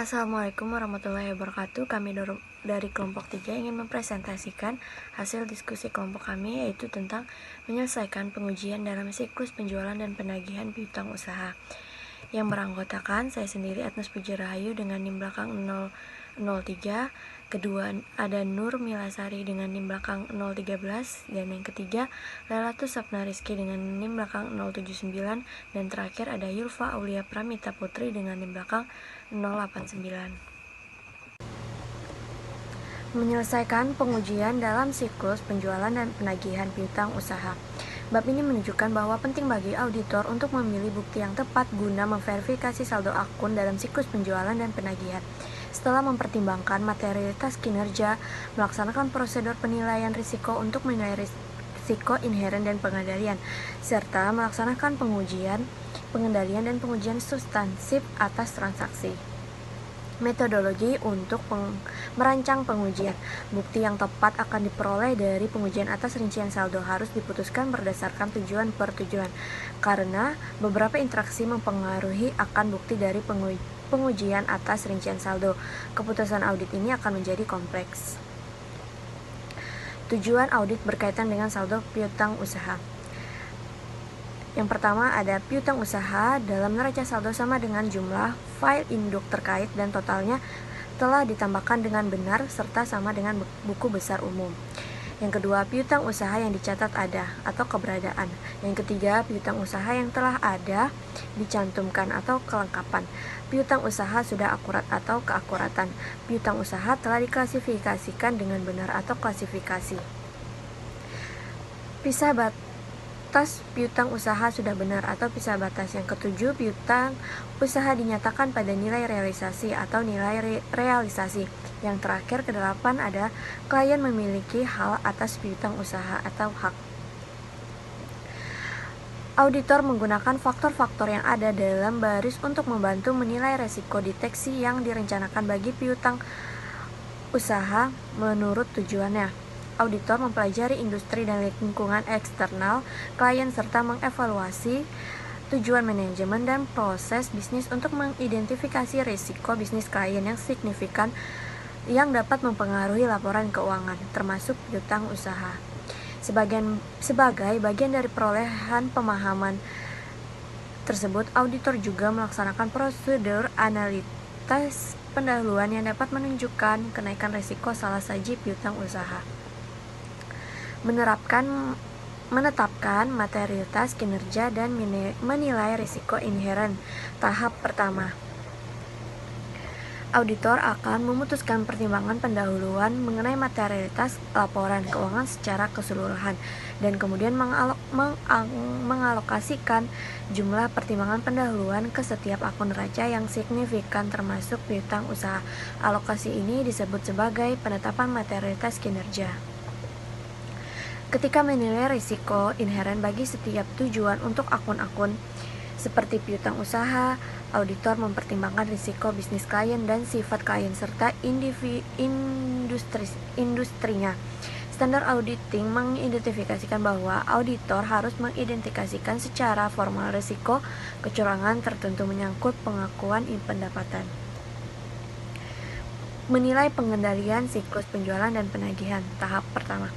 Assalamualaikum warahmatullahi wabarakatuh. Kami dari kelompok 3 ingin mempresentasikan hasil diskusi kelompok kami, yaitu tentang menyelesaikan pengujian dalam siklus penjualan dan penagihan piutang usaha, yang beranggotakan saya sendiri, Agnes Puji Rahayu dengan NIM belakang 003, kedua ada Nur Milasari dengan NIM belakang 013, dan yang ketiga Lailatus Sapna Rizky dengan NIM belakang 079, dan terakhir ada Yulfa Aulia Pramita Putri dengan NIM belakang 089. Menyelesaikan pengujian dalam siklus penjualan dan penagihan piutang usaha. Bab ini menunjukkan bahwa penting bagi auditor untuk memilih bukti yang tepat guna memverifikasi saldo akun dalam siklus penjualan dan penagihan. Setelah mempertimbangkan materialitas kinerja, melaksanakan prosedur penilaian risiko untuk menilai risiko inheren dan pengendalian, serta melaksanakan pengendalian dan pengujian substansif atas transaksi. Metodologi untuk merancang pengujian. Bukti yang tepat akan diperoleh dari pengujian atas rincian saldo harus diputuskan berdasarkan tujuan per tujuan, karena beberapa interaksi mempengaruhi akan bukti dari pengujian atas rincian saldo. Keputusan audit ini akan menjadi kompleks. Tujuan audit berkaitan dengan saldo piutang usaha. Yang pertama ada piutang usaha dalam neraca saldo sama dengan jumlah file induk terkait dan totalnya telah ditambahkan dengan benar serta sama dengan buku besar umum. Yang kedua, piutang usaha yang dicatat ada atau keberadaan. Yang ketiga, piutang usaha yang telah ada dicantumkan atau kelengkapan. Piutang usaha sudah akurat atau keakuratan. Piutang usaha telah diklasifikasikan dengan benar atau klasifikasi. Pisah batas piutang usaha sudah benar atau pisah batas. Yang ketujuh, piutang usaha dinyatakan pada nilai realisasi atau nilai realisasi. Yang terakhir, kedelapan ada klien memiliki hak atas piutang usaha atau hak. Auditor menggunakan faktor-faktor yang ada dalam baris untuk membantu menilai resiko deteksi yang direncanakan bagi piutang usaha menurut tujuannya. Auditor mempelajari industri dan lingkungan eksternal klien serta mengevaluasi tujuan manajemen dan proses bisnis untuk mengidentifikasi risiko bisnis klien yang signifikan yang dapat mempengaruhi laporan keuangan, termasuk piutang usaha. Sebagai bagian dari perolehan pemahaman tersebut, auditor juga melaksanakan prosedur analisis pendahuluan yang dapat menunjukkan kenaikan risiko salah saji piutang usaha. Menetapkan materialitas kinerja dan menilai risiko inheren. Tahap pertama, auditor akan memutuskan pertimbangan pendahuluan mengenai materialitas laporan keuangan secara keseluruhan dan kemudian mengalokasikan jumlah pertimbangan pendahuluan ke setiap akun neraca yang signifikan termasuk piutang usaha. Alokasi ini disebut sebagai penetapan materialitas kinerja. Ketika menilai risiko inheren bagi setiap tujuan untuk akun-akun seperti piutang usaha, auditor mempertimbangkan risiko bisnis klien dan sifat klien serta industrinya. Standar auditing mengidentifikasikan bahwa auditor harus mengidentifikasikan secara formal risiko kecurangan tertentu menyangkut pengakuan pendapatan. Menilai pengendalian siklus penjualan dan penagihan. Tahap pertama,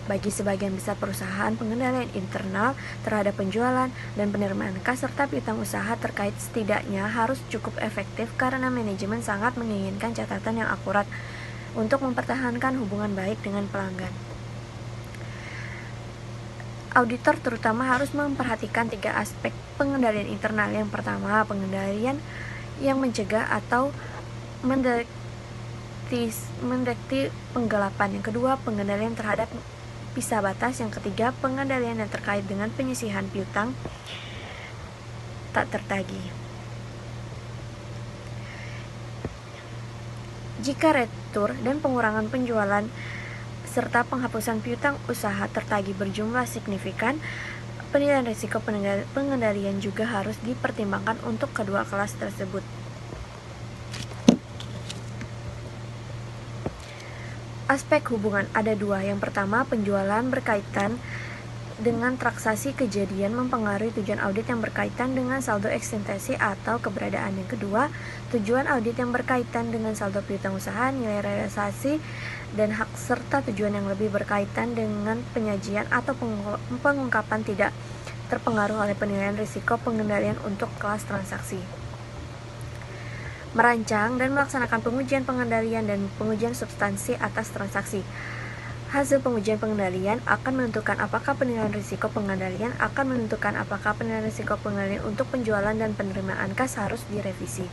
bagi sebagian besar perusahaan, pengendalian internal terhadap penjualan dan penerimaan kas serta piutang usaha terkait setidaknya harus cukup efektif karena manajemen sangat menginginkan catatan yang akurat untuk mempertahankan hubungan baik dengan pelanggan. Auditor terutama harus memperhatikan 3 aspek pengendalian internal. Yang pertama, pengendalian yang mencegah atau mendeteksi penggelapan. Yang kedua, pengendalian terhadap pisah batas. Yang ketiga, pengendalian yang terkait dengan penyisihan piutang tak tertagih. Jika retur dan pengurangan penjualan serta penghapusan piutang usaha tertagih berjumlah signifikan, penilaian risiko pengendalian juga harus dipertimbangkan untuk kedua kelas tersebut. Aspek hubungan ada 2. Yang pertama, penjualan berkaitan dengan transaksi kejadian mempengaruhi tujuan audit yang berkaitan dengan saldo ekstensi atau keberadaan. Yang kedua, tujuan audit yang berkaitan dengan saldo piutang usaha, nilai realisasi, dan hak serta tujuan yang lebih berkaitan dengan penyajian atau pengungkapan tidak terpengaruh oleh penilaian risiko pengendalian untuk kelas transaksi. Merancang dan melaksanakan pengujian pengendalian dan pengujian substansi atas transaksi. Hasil pengujian pengendalian akan menentukan apakah penilaian risiko pengendalian untuk penjualan dan penerimaan kas harus direvisi.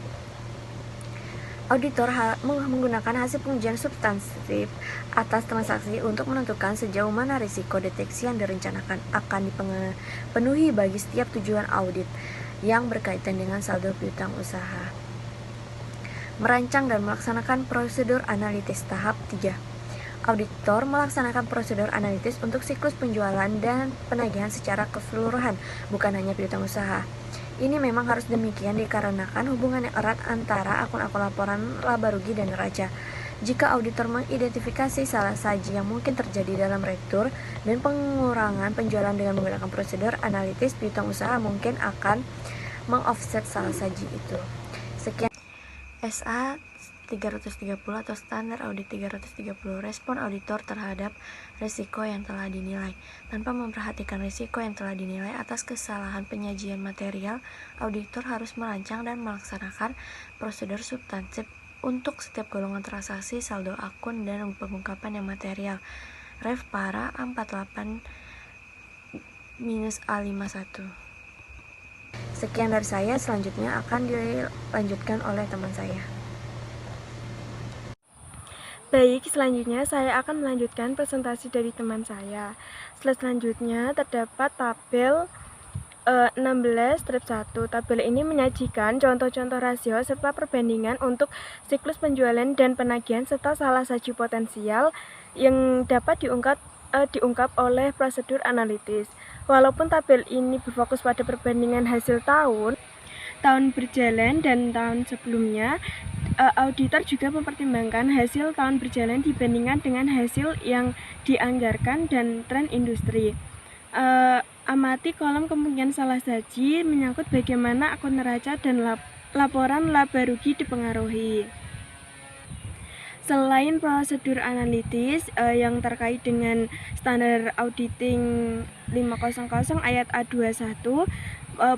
Auditor menggunakan hasil pengujian substansif atas transaksi untuk menentukan sejauh mana risiko deteksi yang direncanakan akan dipenuhi bagi setiap tujuan audit yang berkaitan dengan saldo piutang usaha. Merancang dan melaksanakan prosedur analitis tahap 3. Auditor melaksanakan prosedur analitis untuk siklus penjualan dan penagihan secara keseluruhan, bukan hanya piutang usaha. Ini memang harus demikian dikarenakan hubungan yang erat antara akun-akun laporan laba rugi dan neraca. Jika auditor mengidentifikasi salah saji yang mungkin terjadi dalam rektur dan pengurangan penjualan dengan menggunakan prosedur analitis piutang usaha, mungkin akan mengoffset salah saji itu. Sekian SA 330 atau standar audit 330, respon auditor terhadap risiko yang telah dinilai. Tanpa memperhatikan risiko yang telah dinilai atas kesalahan penyajian material, auditor harus merancang dan melaksanakan prosedur substansif untuk setiap golongan transaksi, saldo akun, dan pengungkapan yang material. Ref Para 48-A51. Sekian dari saya, selanjutnya akan dilanjutkan oleh teman saya. Baik, selanjutnya saya akan melanjutkan presentasi dari teman saya. Slide selanjutnya terdapat tabel 16-1. Tabel ini menyajikan contoh-contoh rasio serta perbandingan untuk siklus penjualan dan penagihan serta salah saji potensial yang dapat diungkap oleh prosedur analitis. Walaupun tabel ini berfokus pada perbandingan hasil tahun berjalan dan tahun sebelumnya, auditor juga mempertimbangkan hasil tahun berjalan dibandingkan dengan hasil yang dianggarkan dan tren industri. Amati kolom kemungkinan salah saji menyangkut bagaimana akun neraca dan laporan laba rugi dipengaruhi. Selain prosedur analitis yang terkait dengan standar auditing 500 ayat A21,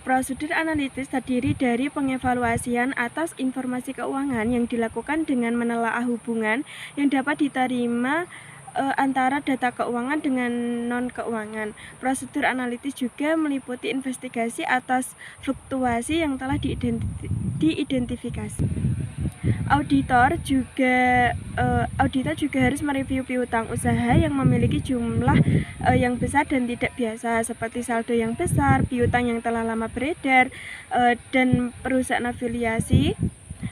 prosedur analitis terdiri dari pengevaluasian atas informasi keuangan yang dilakukan dengan menelaah hubungan yang dapat diterima antara data keuangan dengan non-keuangan. Prosedur analitis juga meliputi investigasi atas fluktuasi yang telah diidentifikasi. Auditor juga harus mereview piutang usaha yang memiliki jumlah yang besar dan tidak biasa, seperti saldo yang besar, piutang yang telah lama beredar, dan perusahaan afiliasi,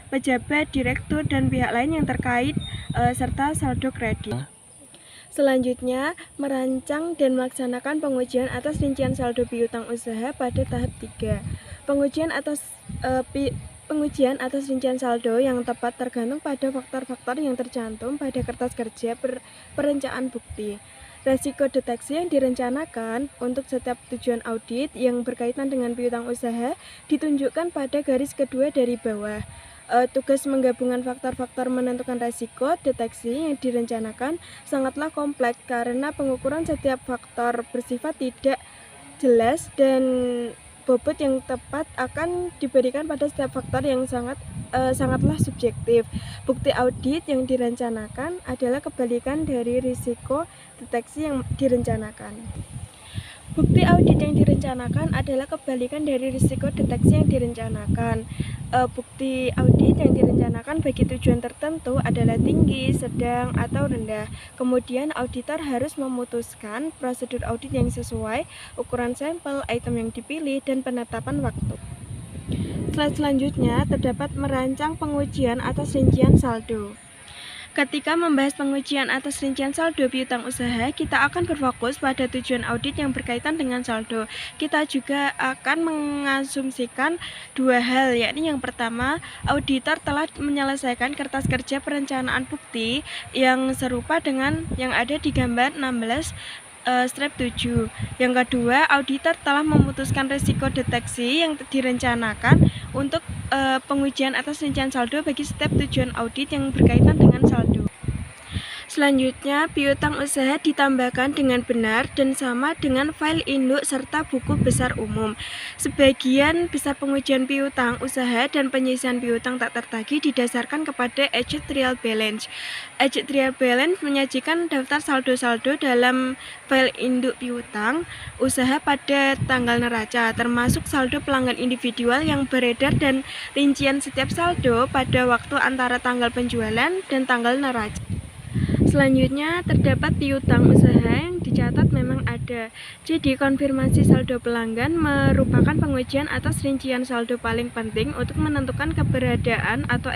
pejabat, direktur, dan pihak lain yang terkait, serta saldo kredit. Selanjutnya, merancang dan melaksanakan pengujian atas rincian saldo piutang usaha pada tahap 3. Pengujian atas rincian saldo yang tepat tergantung pada faktor-faktor yang tercantum pada kertas kerja perencanaan bukti. Resiko deteksi yang direncanakan untuk setiap tujuan audit yang berkaitan dengan piutang usaha ditunjukkan pada garis kedua dari bawah. Tugas menggabungkan faktor-faktor menentukan resiko deteksi yang direncanakan sangatlah kompleks karena pengukuran setiap faktor bersifat tidak jelas dan bobot yang tepat akan diberikan pada setiap faktor yang sangatlah subjektif. Bukti audit yang direncanakan adalah kebalikan dari risiko deteksi yang direncanakan. Bukti audit yang direncanakan adalah kebalikan dari risiko deteksi yang direncanakan. Bukti audit yang direncanakan bagi tujuan tertentu adalah tinggi, sedang, atau rendah. Kemudian auditor harus memutuskan prosedur audit yang sesuai, ukuran sampel, item yang dipilih, dan penetapan waktu. Slide selanjutnya terdapat merancang pengujian atas rincian saldo. Ketika membahas pengujian atas rincian saldo piutang usaha, kita akan berfokus pada tujuan audit yang berkaitan dengan saldo. Kita juga akan mengasumsikan dua hal, yakni yang pertama, auditor telah menyelesaikan kertas kerja perencanaan bukti yang serupa dengan yang ada di gambar 16 Step 7. Yang kedua, auditor telah memutuskan risiko deteksi yang direncanakan untuk pengujian atas rincian saldo bagi setiap tujuan audit yang berkaitan dengan saldo. Selanjutnya, piutang usaha ditambahkan dengan benar dan sama dengan file induk serta buku besar umum. Sebagian besar pengujian piutang usaha dan penyisihan piutang tak tertagih didasarkan kepada Aged Trial Balance. Aged Trial Balance menyajikan daftar saldo-saldo dalam file induk piutang usaha pada tanggal neraca, termasuk saldo pelanggan individual yang beredar dan rincian setiap saldo pada waktu antara tanggal penjualan dan tanggal neraca. Selanjutnya, terdapat piutang usaha yang dicatat memang ada. Jadi, konfirmasi saldo pelanggan merupakan pengujian atas rincian saldo paling penting untuk menentukan keberadaan atau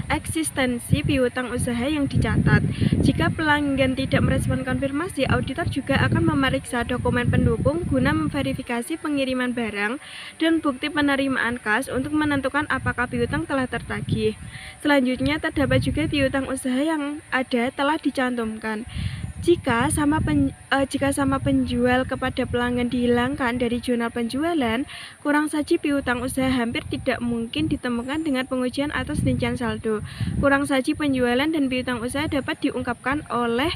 eksistensi piutang usaha yang dicatat. Jika pelanggan tidak merespon konfirmasi, auditor juga akan memeriksa dokumen pendukung guna memverifikasi pengiriman barang dan bukti penerimaan kas untuk menentukan apakah piutang telah tertagih. Selanjutnya, terdapat juga piutang usaha yang ada telah dicantumkan. Jika sama penjual kepada pelanggan dihilangkan dari jurnal penjualan, kurang saji piutang usaha hampir tidak mungkin ditemukan dengan pengujian atas rincian saldo. Kurang saji penjualan dan piutang usaha dapat diungkapkan oleh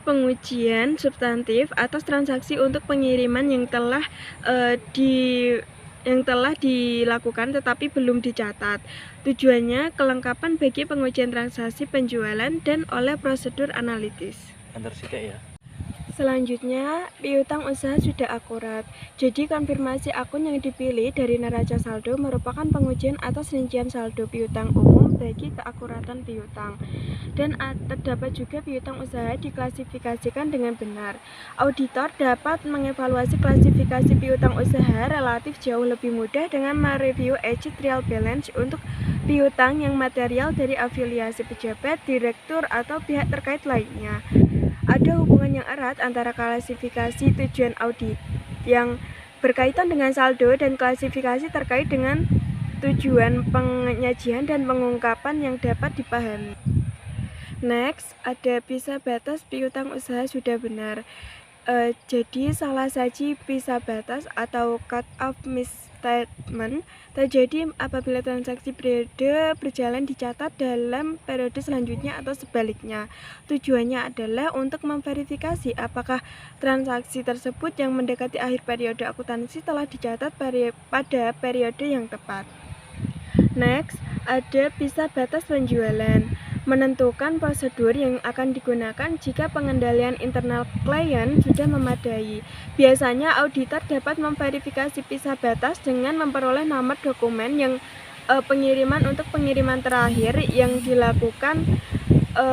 pengujian substantif atas transaksi untuk pengiriman yang telah dilakukan tetapi belum dicatat. Tujuannya kelengkapan bagi pengujian transaksi penjualan dan oleh prosedur analitis. Selanjutnya, piutang usaha sudah akurat. Jadi, konfirmasi akun yang dipilih dari neraca saldo merupakan pengujian atas rincian saldo piutang umum bagi keakuratan piutang. Dan terdapat juga piutang usaha diklasifikasikan dengan benar. Auditor dapat mengevaluasi klasifikasi piutang usaha relatif jauh lebih mudah dengan mereview Aged Trial Balance untuk piutang yang material dari afiliasi pejabat, direktur, atau pihak terkait lainnya. Ada hubungan yang erat antara klasifikasi tujuan audit yang berkaitan dengan saldo dan klasifikasi terkait dengan tujuan penyajian dan pengungkapan yang dapat dipahami. Next, ada pisah batas piutang usaha sudah benar. Jadi salah saji pisah batas atau cut off misstatement terjadi apabila transaksi periode berjalan dicatat dalam periode selanjutnya atau sebaliknya. Tujuannya adalah untuk memverifikasi apakah transaksi tersebut yang mendekati akhir periode akuntansi telah dicatat pada periode yang tepat. Next, ada pisah batas penjualan. Menentukan prosedur yang akan digunakan jika pengendalian internal klien sudah memadai. Biasanya auditor dapat memverifikasi pisah batas dengan memperoleh nomor dokumen yang pengiriman untuk pengiriman terakhir yang dilakukan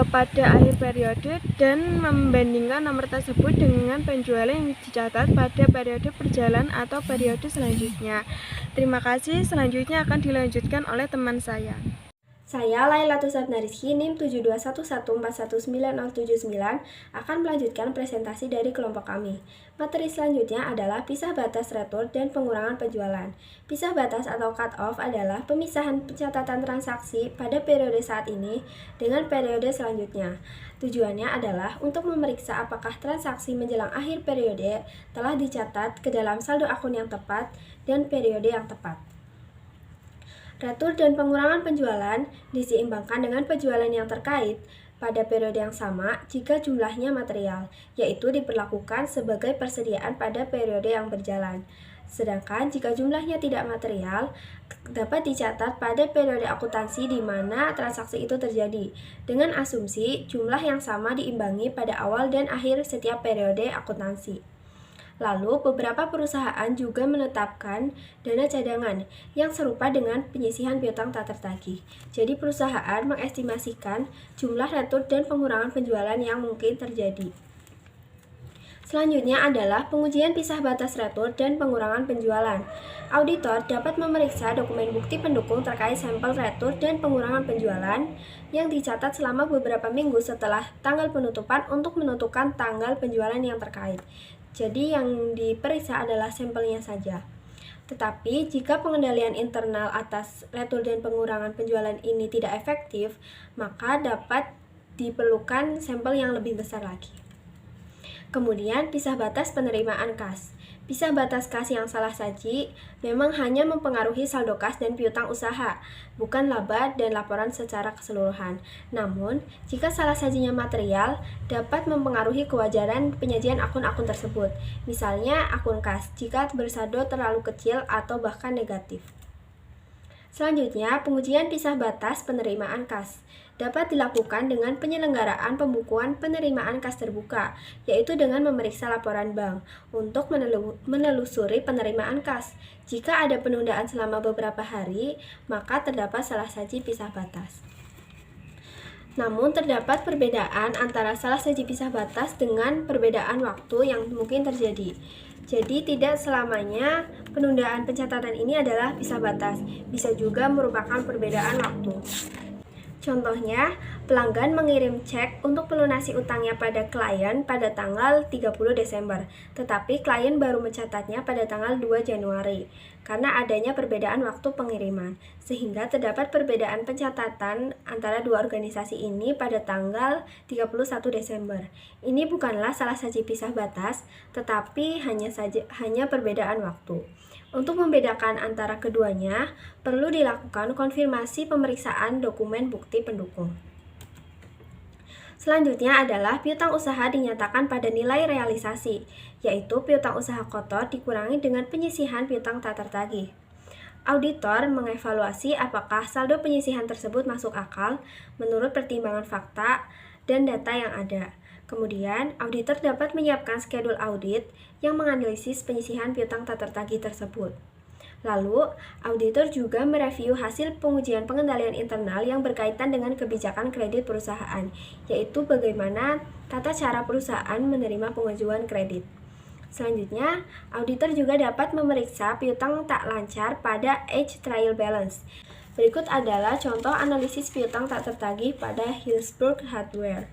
pada akhir periode dan membandingkan nomor tersebut dengan penjualan yang dicatat pada periode berjalan atau periode selanjutnya. Terima kasih, selanjutnya akan dilanjutkan oleh teman saya. Saya Laila Tusatnarizki NIM 721141979 akan melanjutkan presentasi dari kelompok kami. Materi selanjutnya adalah pisah batas retur dan pengurangan penjualan. Pisah batas atau cut off adalah pemisahan pencatatan transaksi pada periode saat ini dengan periode selanjutnya. Tujuannya adalah untuk memeriksa apakah transaksi menjelang akhir periode telah dicatat ke dalam saldo akun yang tepat dan periode yang tepat. Retur dan pengurangan penjualan diseimbangkan dengan penjualan yang terkait pada periode yang sama jika jumlahnya material, yaitu diperlakukan sebagai persediaan pada periode yang berjalan. Sedangkan jika jumlahnya tidak material, dapat dicatat pada periode akuntansi di mana transaksi itu terjadi, dengan asumsi jumlah yang sama diimbangi pada awal dan akhir setiap periode akuntansi. Lalu, beberapa perusahaan juga menetapkan dana cadangan yang serupa dengan penyisihan piutang tak tertagih. Jadi, perusahaan mengestimasikan jumlah retur dan pengurangan penjualan yang mungkin terjadi. Selanjutnya adalah pengujian pisah batas retur dan pengurangan penjualan. Auditor dapat memeriksa dokumen bukti pendukung terkait sampel retur dan pengurangan penjualan yang dicatat selama beberapa minggu setelah tanggal penutupan untuk menentukan tanggal penjualan yang terkait. Jadi yang diperiksa adalah sampelnya saja. Tetapi jika pengendalian internal atas retur dan pengurangan penjualan ini tidak efektif, maka dapat diperlukan sampel yang lebih besar lagi. Kemudian, pisah batas penerimaan kas. Pisah batas kas yang salah saji memang hanya mempengaruhi saldo kas dan piutang usaha, bukan laba dan laporan secara keseluruhan. Namun, jika salah sajinya material, dapat mempengaruhi kewajaran penyajian akun-akun tersebut. Misalnya, akun kas jika bersaldo terlalu kecil atau bahkan negatif. Selanjutnya, pengujian pisah batas penerimaan kas dapat dilakukan dengan penyelenggaraan pembukuan penerimaan kas terbuka, yaitu dengan memeriksa laporan bank untuk menelusuri penerimaan kas. Jika ada penundaan selama beberapa hari, maka terdapat salah saji pisah batas. Namun, terdapat perbedaan antara salah saji pisah batas dengan perbedaan waktu yang mungkin terjadi. Jadi, tidak selamanya penundaan pencatatan ini adalah pisah batas, bisa juga merupakan perbedaan waktu. Contohnya, pelanggan mengirim cek untuk melunasi utangnya pada klien pada tanggal 30 Desember, tetapi klien baru mencatatnya pada tanggal 2 Januari, karena adanya perbedaan waktu pengiriman, sehingga terdapat perbedaan pencatatan antara dua organisasi ini pada tanggal 31 Desember. Ini bukanlah salah saji pisah batas, tetapi hanya perbedaan waktu. Untuk membedakan antara keduanya, perlu dilakukan konfirmasi pemeriksaan dokumen bukti pendukung. Selanjutnya adalah piutang usaha dinyatakan pada nilai realisasi, yaitu piutang usaha kotor dikurangi dengan penyisihan piutang tak tertagih. Auditor mengevaluasi apakah saldo penyisihan tersebut masuk akal menurut pertimbangan fakta dan data yang ada. Kemudian, auditor dapat menyiapkan skedul audit yang menganalisis penyisihan piutang tak tertagih tersebut. Lalu, auditor juga mereview hasil pengujian pengendalian internal yang berkaitan dengan kebijakan kredit perusahaan, yaitu bagaimana tata cara perusahaan menerima pengajuan kredit. Selanjutnya, auditor juga dapat memeriksa piutang tak lancar pada age trial balance. Berikut adalah contoh analisis piutang tak tertagih pada Hillsborough Hardware.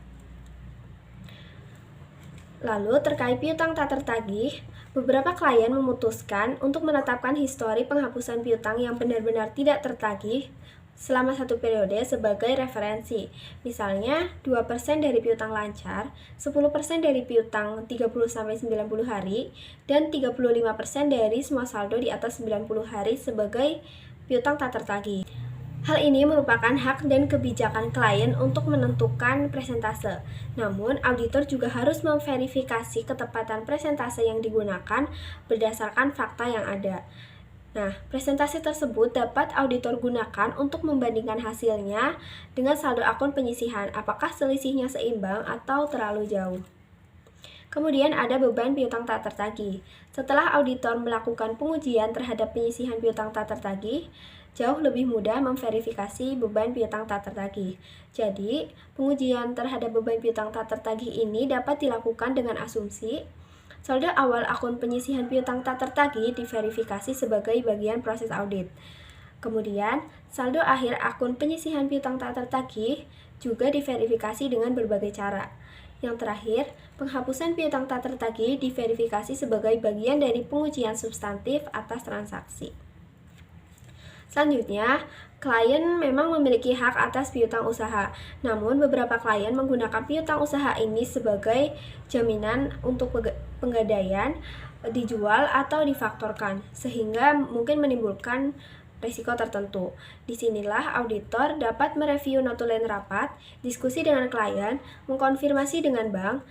Lalu, terkait piutang tak tertagih, beberapa klien memutuskan untuk menetapkan histori penghapusan piutang yang benar-benar tidak tertagih selama satu periode sebagai referensi. Misalnya, 2% dari piutang lancar, 10% dari piutang 30-90 hari, dan 35% dari semua saldo di atas 90 hari sebagai piutang tak tertagih. Hal ini merupakan hak dan kebijakan klien untuk menentukan presentase. Namun, auditor juga harus memverifikasi ketepatan presentase yang digunakan berdasarkan fakta yang ada. Nah, presentasi tersebut dapat auditor gunakan untuk membandingkan hasilnya dengan saldo akun penyisihan, apakah selisihnya seimbang atau terlalu jauh. Kemudian ada beban piutang tak tertagih. Setelah auditor melakukan pengujian terhadap penyisihan piutang tak tertagih, jauh lebih mudah memverifikasi beban piutang tak tertagih. Jadi, pengujian terhadap beban piutang tak tertagih ini dapat dilakukan dengan asumsi saldo awal akun penyisihan piutang tak tertagih diverifikasi sebagai bagian proses audit. Kemudian, saldo akhir akun penyisihan piutang tak tertagih juga diverifikasi dengan berbagai cara. Yang terakhir, penghapusan piutang tak tertagih diverifikasi sebagai bagian dari pengujian substantif atas transaksi. Selanjutnya, klien memang memiliki hak atas piutang usaha, namun beberapa klien menggunakan piutang usaha ini sebagai jaminan untuk penggadaian, dijual atau difaktorkan, sehingga mungkin menimbulkan risiko tertentu. Disinilah auditor dapat mereview notulen rapat, diskusi dengan klien, mengkonfirmasi dengan bank,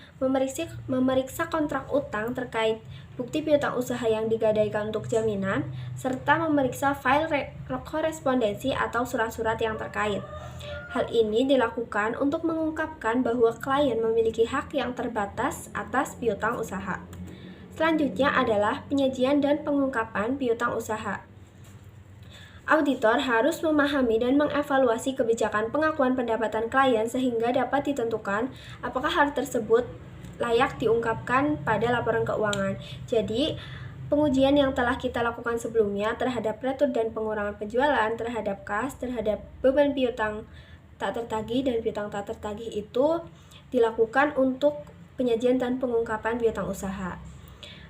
memeriksa kontrak utang terkait bukti piutang usaha yang digadaikan untuk jaminan, serta memeriksa file korespondensi atau surat-surat yang terkait. Hal ini dilakukan untuk mengungkapkan bahwa klien memiliki hak yang terbatas atas piutang usaha. Selanjutnya adalah penyajian dan pengungkapan piutang usaha. Auditor harus memahami dan mengevaluasi kebijakan pengakuan pendapatan klien sehingga dapat ditentukan apakah hal tersebut layak diungkapkan pada laporan keuangan. Jadi, pengujian yang telah kita lakukan sebelumnya terhadap retur dan pengurangan penjualan, terhadap kas, terhadap beban piutang tak tertagih dan piutang tak tertagih itu dilakukan untuk penyajian dan pengungkapan piutang usaha.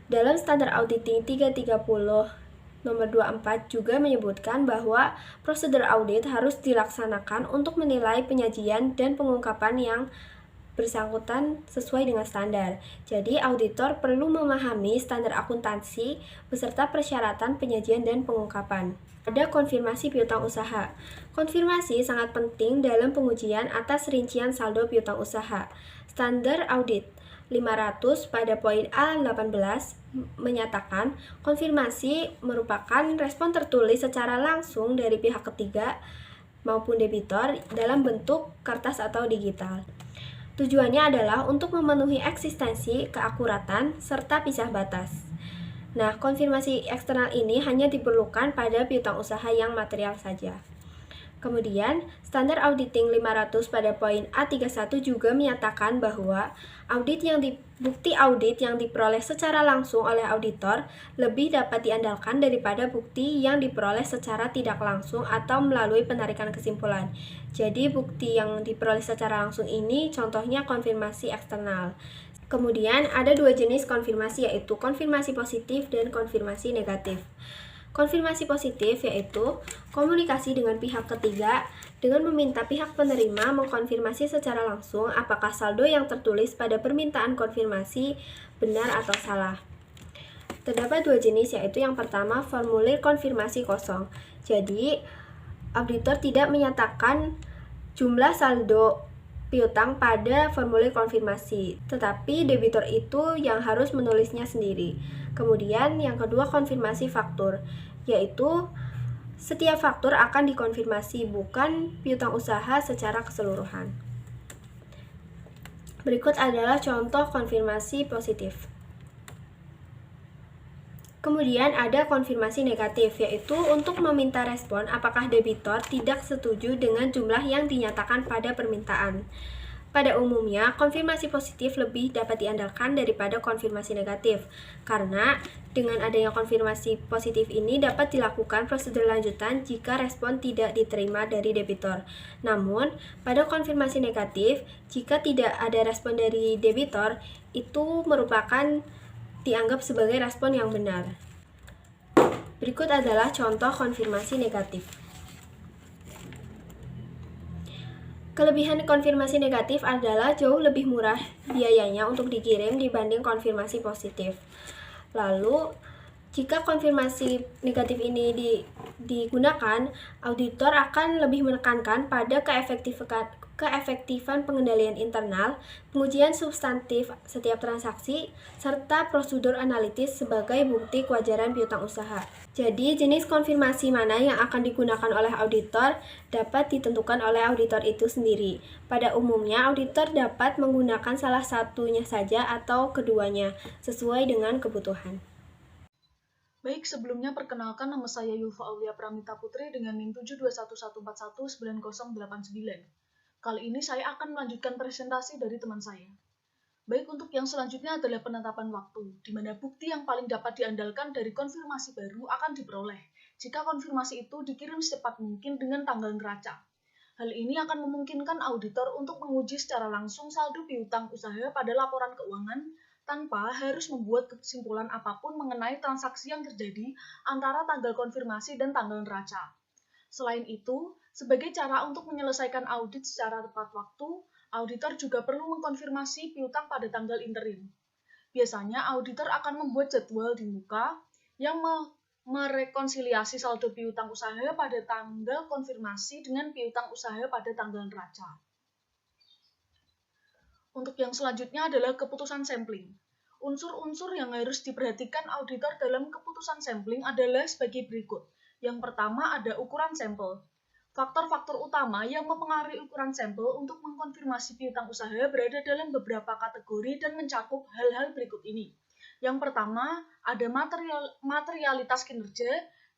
Dalam standar auditing 330 nomor 24 juga menyebutkan bahwa prosedur audit harus dilaksanakan untuk menilai penyajian dan pengungkapan yang bersangkutan sesuai dengan standar. Jadi, auditor perlu memahami standar akuntansi beserta persyaratan penyajian dan pengungkapan. Ada konfirmasi piutang usaha. Konfirmasi sangat penting dalam pengujian atas rincian saldo piutang usaha. Standar audit 500 pada poin A18 menyatakan konfirmasi merupakan respon tertulis secara langsung dari pihak ketiga maupun debitur dalam bentuk kertas atau digital. Tujuannya adalah untuk memenuhi eksistensi, keakuratan, serta pisah batas. Nah, konfirmasi eksternal ini hanya diperlukan pada piutang usaha yang material saja. Kemudian, standar auditing 500 pada poin A31 juga menyatakan bahwa bukti audit yang diperoleh secara langsung oleh auditor lebih dapat diandalkan daripada bukti yang diperoleh secara tidak langsung atau melalui penarikan kesimpulan. Jadi, bukti yang diperoleh secara langsung ini contohnya konfirmasi eksternal. Kemudian, ada dua jenis konfirmasi, yaitu konfirmasi positif dan konfirmasi negatif. Konfirmasi positif yaitu komunikasi dengan pihak ketiga dengan meminta pihak penerima mengkonfirmasi secara langsung apakah saldo yang tertulis pada permintaan konfirmasi benar atau salah. Terdapat dua jenis, yaitu yang pertama formulir konfirmasi kosong. Jadi, auditor tidak menyatakan jumlah saldo piutang pada formulir konfirmasi, tetapi debitur itu yang harus menulisnya sendiri. Kemudian yang kedua konfirmasi faktur, yaitu setiap faktur akan dikonfirmasi, bukan piutang usaha secara keseluruhan. Berikut adalah contoh konfirmasi positif. Kemudian ada konfirmasi negatif, yaitu untuk meminta respon apakah debitur tidak setuju dengan jumlah yang dinyatakan pada permintaan. Pada umumnya, konfirmasi positif lebih dapat diandalkan daripada konfirmasi negatif, karena dengan adanya konfirmasi positif ini dapat dilakukan prosedur lanjutan jika respon tidak diterima dari debitur. Namun, pada konfirmasi negatif, jika tidak ada respon dari debitur, itu merupakan dianggap sebagai respon yang benar. Berikut adalah contoh konfirmasi negatif. Kelebihan konfirmasi negatif adalah jauh lebih murah biayanya untuk dikirim dibanding konfirmasi positif. Lalu, jika konfirmasi negatif ini digunakan, auditor akan lebih menekankan pada keefektifan pengendalian internal, pengujian substantif setiap transaksi, serta prosedur analitis sebagai bukti kewajaran piutang usaha. Jadi, jenis konfirmasi mana yang akan digunakan oleh auditor dapat ditentukan oleh auditor itu sendiri. Pada umumnya, auditor dapat menggunakan salah satunya saja atau keduanya, sesuai dengan kebutuhan. Baik, sebelumnya perkenalkan nama saya Yulfa Aulia Pramita Putri dengan NIM 72114190989. Kali ini saya akan melanjutkan presentasi dari teman saya. Baik, untuk yang selanjutnya adalah penetapan waktu, di mana bukti yang paling dapat diandalkan dari konfirmasi baru akan diperoleh jika konfirmasi itu dikirim secepat mungkin dengan tanggal neraca. Hal ini akan memungkinkan auditor untuk menguji secara langsung saldo piutang usaha pada laporan keuangan tanpa harus membuat kesimpulan apapun mengenai transaksi yang terjadi antara tanggal konfirmasi dan tanggal neraca. Selain itu, sebagai cara untuk menyelesaikan audit secara tepat waktu, auditor juga perlu mengkonfirmasi piutang pada tanggal interim. Biasanya, auditor akan membuat jadwal di muka yang merekonsiliasi saldo piutang usaha pada tanggal konfirmasi dengan piutang usaha pada tanggal neraca. Untuk yang selanjutnya adalah keputusan sampling. Unsur-unsur yang harus diperhatikan auditor dalam keputusan sampling adalah sebagai berikut. Yang pertama ada ukuran sampel. Faktor-faktor utama yang mempengaruhi ukuran sampel untuk mengkonfirmasi piutang usaha berada dalam beberapa kategori dan mencakup hal-hal berikut ini. Yang pertama ada materialitas kinerja,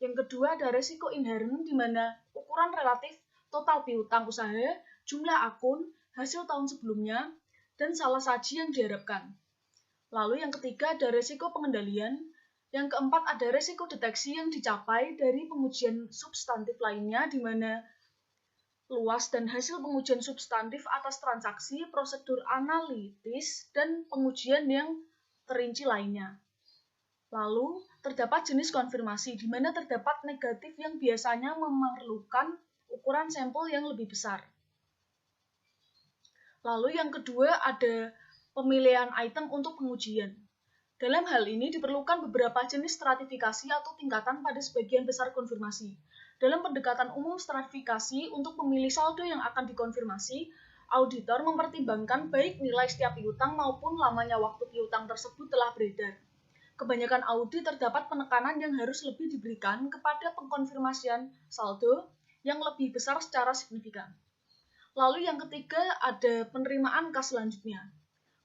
yang kedua ada resiko inherent di mana ukuran relatif total piutang usaha, jumlah akun, hasil tahun sebelumnya, dan salah saji yang diharapkan. Lalu yang ketiga ada resiko pengendalian, yang keempat ada resiko deteksi yang dicapai dari pengujian substantif lainnya di mana luas dan hasil pengujian substantif atas transaksi, prosedur analitis, dan pengujian yang terinci lainnya. Lalu terdapat jenis konfirmasi, di mana terdapat negatif yang biasanya memerlukan ukuran sampel yang lebih besar. Lalu yang kedua ada pemilihan item untuk pengujian. Dalam hal ini diperlukan beberapa jenis stratifikasi atau tingkatan pada sebagian besar konfirmasi. Dalam pendekatan umum stratifikasi untuk memilih saldo yang akan dikonfirmasi, auditor mempertimbangkan baik nilai setiap piutang maupun lamanya waktu piutang tersebut telah beredar. Kebanyakan audit terdapat penekanan yang harus lebih diberikan kepada pengkonfirmasian saldo yang lebih besar secara signifikan. Lalu yang ketiga ada penerimaan kas selanjutnya.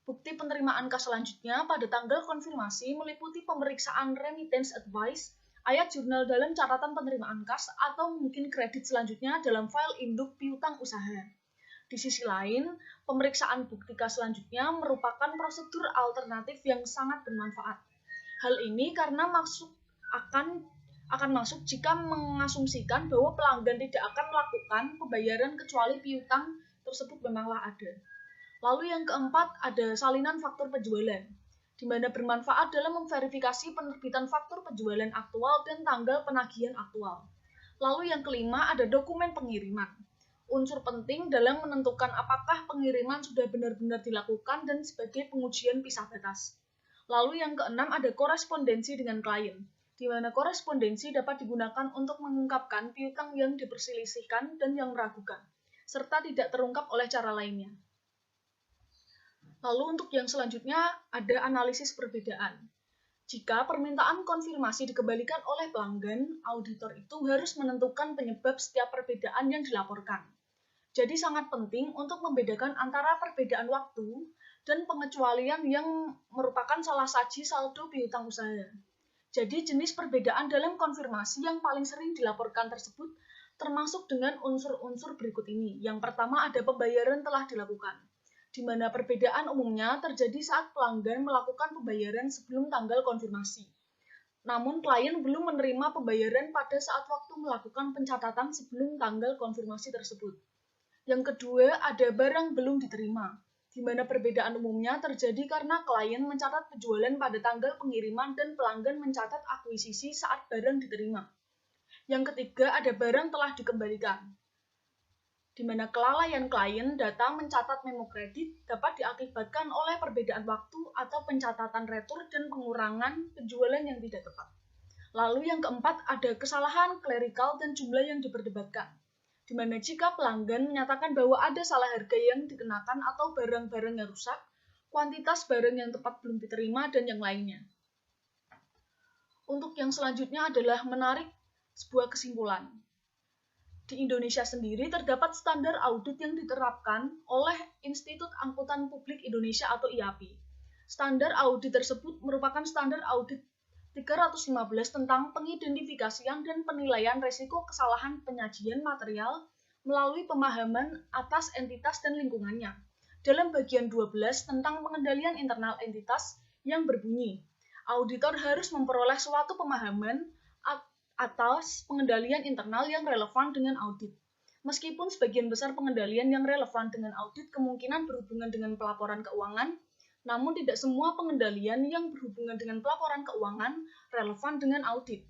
Bukti penerimaan kas selanjutnya pada tanggal konfirmasi meliputi pemeriksaan remittance advice, ayat jurnal dalam catatan penerimaan kas, atau mungkin kredit selanjutnya dalam file induk piutang usaha. Di sisi lain, pemeriksaan bukti kas selanjutnya merupakan prosedur alternatif yang sangat bermanfaat. Hal ini karena akan masuk jika mengasumsikan bahwa pelanggan tidak akan melakukan pembayaran kecuali piutang tersebut memanglah ada. Lalu yang keempat ada salinan faktur penjualan, di mana bermanfaat dalam memverifikasi penerbitan faktur penjualan aktual dan tanggal penagihan aktual. Lalu yang kelima ada dokumen pengiriman, unsur penting dalam menentukan apakah pengiriman sudah benar-benar dilakukan dan sebagai pengujian pisah batas. Lalu yang keenam ada korespondensi dengan klien, di mana korespondensi dapat digunakan untuk mengungkapkan piutang yang diperselisihkan dan yang meragukan, serta tidak terungkap oleh cara lainnya. Lalu untuk yang selanjutnya ada analisis perbedaan. Jika permintaan konfirmasi dikembalikan oleh pelanggan, auditor itu harus menentukan penyebab setiap perbedaan yang dilaporkan. Jadi sangat penting untuk membedakan antara perbedaan waktu dan pengecualian yang merupakan salah saji saldo piutang usaha. Jadi jenis perbedaan dalam konfirmasi yang paling sering dilaporkan tersebut termasuk dengan unsur-unsur berikut ini. Yang pertama ada pembayaran telah dilakukan, di mana perbedaan umumnya terjadi saat pelanggan melakukan pembayaran sebelum tanggal konfirmasi. Namun klien belum menerima pembayaran pada saat waktu melakukan pencatatan sebelum tanggal konfirmasi tersebut. Yang kedua ada barang belum diterima, di mana perbedaan umumnya terjadi karena klien mencatat penjualan pada tanggal pengiriman dan pelanggan mencatat akuisisi saat barang diterima. Yang ketiga ada barang telah dikembalikan, di mana kelalaian klien data mencatat memo kredit dapat diakibatkan oleh perbedaan waktu atau pencatatan retur dan pengurangan penjualan yang tidak tepat. Lalu yang keempat ada kesalahan klerikal dan jumlah yang diperdebatkan, di mana jika pelanggan menyatakan bahwa ada salah harga yang dikenakan atau barang-barang yang rusak, kuantitas barang yang tepat belum diterima, dan yang lainnya. Untuk yang selanjutnya adalah menarik sebuah kesimpulan. Di Indonesia sendiri terdapat standar audit yang diterapkan oleh Institut Angkutan Publik Indonesia atau IAPI. Standar audit tersebut merupakan standar audit 315 tentang pengidentifikasian dan penilaian risiko kesalahan penyajian material melalui pemahaman atas entitas dan lingkungannya. Dalam bagian 12 tentang pengendalian internal entitas yang berbunyi, auditor harus memperoleh suatu pemahaman atas pengendalian internal yang relevan dengan audit. Meskipun sebagian besar pengendalian yang relevan dengan audit kemungkinan berhubungan dengan pelaporan keuangan, namun tidak semua pengendalian yang berhubungan dengan pelaporan keuangan relevan dengan audit.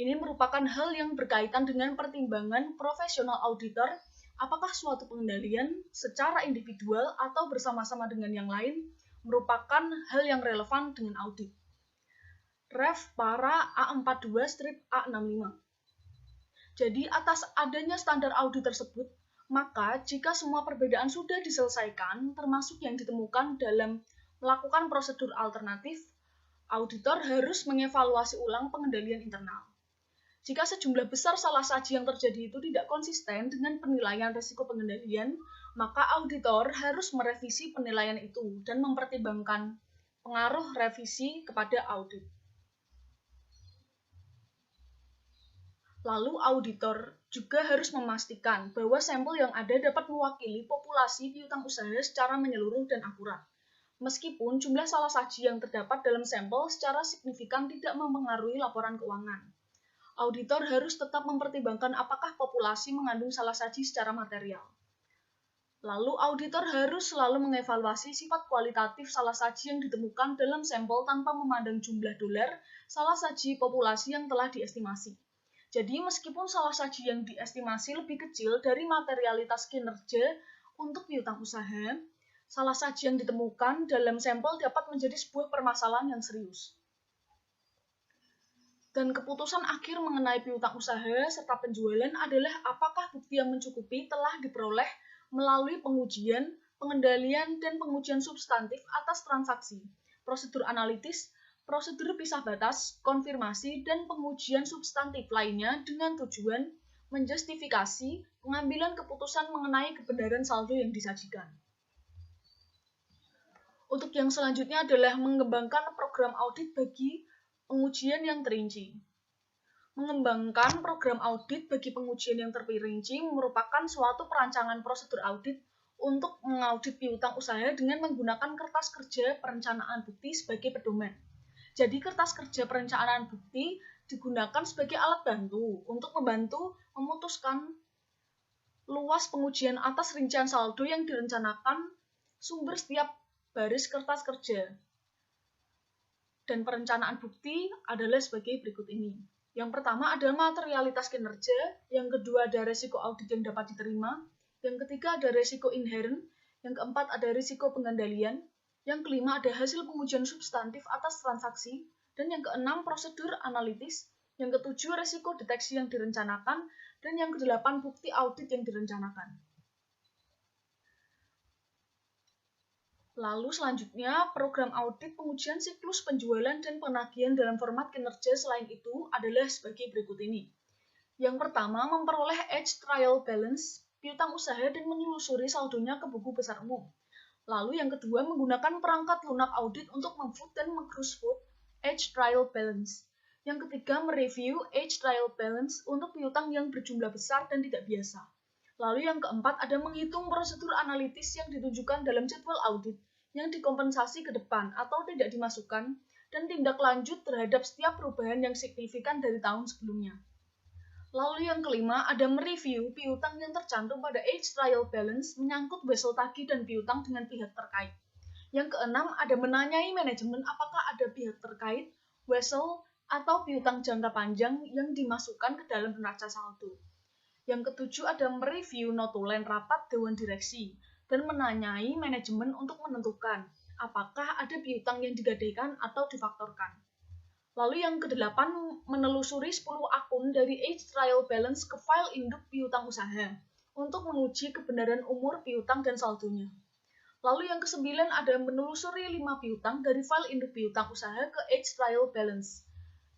Ini merupakan hal yang berkaitan dengan pertimbangan profesional auditor, apakah suatu pengendalian secara individual atau bersama-sama dengan yang lain merupakan hal yang relevan dengan audit. Ref para A42-A65. Jadi atas adanya standar audit tersebut, maka jika semua perbedaan sudah diselesaikan, termasuk yang ditemukan dalam melakukan prosedur alternatif, auditor harus mengevaluasi ulang pengendalian internal. Jika sejumlah besar salah saji yang terjadi itu tidak konsisten dengan penilaian risiko pengendalian, maka auditor harus merevisi penilaian itu dan mempertimbangkan pengaruh revisi kepada audit. Lalu auditor juga harus memastikan bahwa sampel yang ada dapat mewakili populasi piutang usaha secara menyeluruh dan akurat. Meskipun jumlah salah saji yang terdapat dalam sampel secara signifikan tidak mempengaruhi laporan keuangan. Auditor harus tetap mempertimbangkan apakah populasi mengandung salah saji secara material. Lalu auditor harus selalu mengevaluasi sifat kualitatif salah saji yang ditemukan dalam sampel tanpa memandang jumlah dolar salah saji populasi yang telah diestimasi. Jadi meskipun salah saji yang diestimasi lebih kecil dari materialitas kinerja untuk piutang usaha, salah saji yang ditemukan dalam sampel dapat menjadi sebuah permasalahan yang serius. Dan keputusan akhir mengenai piutang usaha serta penjualan adalah apakah bukti yang mencukupi telah diperoleh melalui pengujian, pengendalian, dan pengujian substantif atas transaksi, prosedur analitis, prosedur pisah batas, konfirmasi, dan pengujian substantif lainnya dengan tujuan menjustifikasi pengambilan keputusan mengenai kebenaran saldo yang disajikan. Untuk yang selanjutnya adalah mengembangkan program audit bagi pengujian yang terinci. Mengembangkan program audit bagi pengujian yang terperinci merupakan suatu perancangan prosedur audit untuk mengaudit piutang usaha dengan menggunakan kertas kerja perencanaan bukti sebagai pedoman. Jadi kertas kerja perencanaan bukti digunakan sebagai alat bantu untuk membantu memutuskan luas pengujian atas rincian saldo yang direncanakan sumber setiap baris kertas kerja. Dan perencanaan bukti adalah sebagai berikut ini. Yang pertama ada materialitas kinerja, yang kedua ada resiko audit yang dapat diterima, yang ketiga ada resiko inherent, yang keempat ada risiko pengendalian, yang kelima ada hasil pengujian substantif atas transaksi, dan yang keenam prosedur analitis, yang ketujuh resiko deteksi yang direncanakan, dan yang kedelapan bukti audit yang direncanakan. Lalu selanjutnya, program audit pengujian siklus penjualan dan penagihan dalam format kinerja selain itu adalah sebagai berikut ini. Yang pertama, memperoleh age trial balance, piutang usaha dan menelusuri saldonya ke buku besar umum. Lalu yang kedua, menggunakan perangkat lunak audit untuk memfoot dan meng-cross-foot age trial balance. Yang ketiga, mereview age trial balance untuk piutang yang berjumlah besar dan tidak biasa. Lalu yang keempat, ada menghitung prosedur analitis yang ditunjukkan dalam jadwal audit yang dikompensasi ke depan atau tidak dimasukkan, dan tindak lanjut terhadap setiap perubahan yang signifikan dari tahun sebelumnya. Lalu yang kelima, ada mereview piutang yang tercantum pada age trial balance menyangkut wesel tagih dan piutang dengan pihak terkait. Yang keenam, ada menanyai manajemen apakah ada pihak terkait, wesel, atau piutang jangka panjang yang dimasukkan ke dalam neraca saldo. Yang ketujuh, ada mereview notulen rapat Dewan Direksi dan menanyai manajemen untuk menentukan apakah ada piutang yang digadaikan atau difaktorkan. Lalu yang kedelapan, menelusuri 10 akun dari age trial balance ke file induk piutang usaha untuk menguji kebenaran umur piutang dan saldonya. Lalu yang kesembilan, ada menelusuri 5 piutang dari file induk piutang usaha ke age trial balance.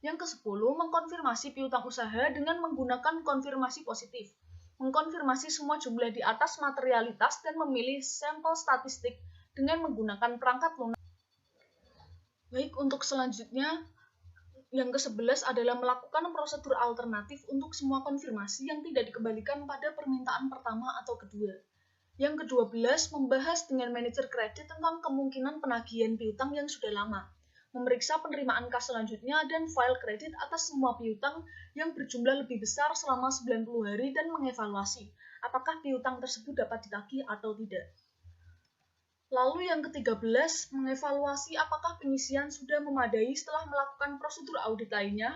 Yang ke-10, mengkonfirmasi piutang usaha dengan menggunakan konfirmasi positif. Mengkonfirmasi semua jumlah di atas materialitas dan memilih sampel statistik dengan menggunakan perangkat lunak. Baik, untuk selanjutnya, yang ke-11 adalah melakukan prosedur alternatif untuk semua konfirmasi yang tidak dikembalikan pada permintaan pertama atau kedua. Yang ke-12, membahas dengan manajer kredit tentang kemungkinan penagihan piutang yang sudah lama. Memeriksa penerimaan kas selanjutnya dan file kredit atas semua piutang yang berjumlah lebih besar selama 90 hari dan mengevaluasi apakah piutang tersebut dapat ditagih atau tidak. Lalu yang ke-13, mengevaluasi apakah pengisian sudah memadai setelah melakukan prosedur audit lainnya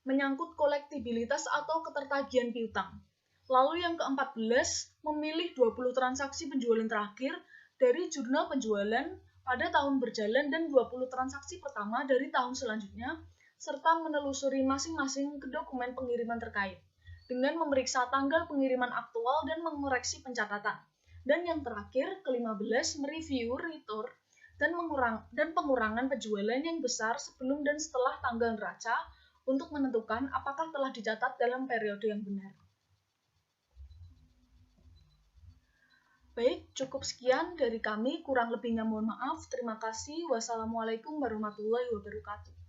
menyangkut kolektibilitas atau ketertagihan piutang. Lalu yang ke-14, memilih 20 transaksi penjualan terakhir dari jurnal penjualan pada tahun berjalan dan 20 transaksi pertama dari tahun selanjutnya, serta menelusuri masing-masing ke dokumen pengiriman terkait, dengan memeriksa tanggal pengiriman aktual dan mengoreksi pencatatan. Dan yang terakhir, ke-15, mereview return dan pengurangan penjualan yang besar sebelum dan setelah tanggal neraca untuk menentukan apakah telah dicatat dalam periode yang benar. Baik, cukup sekian dari kami. Kurang lebihnya mohon maaf. Terima kasih. Wassalamualaikum warahmatullahi wabarakatuh.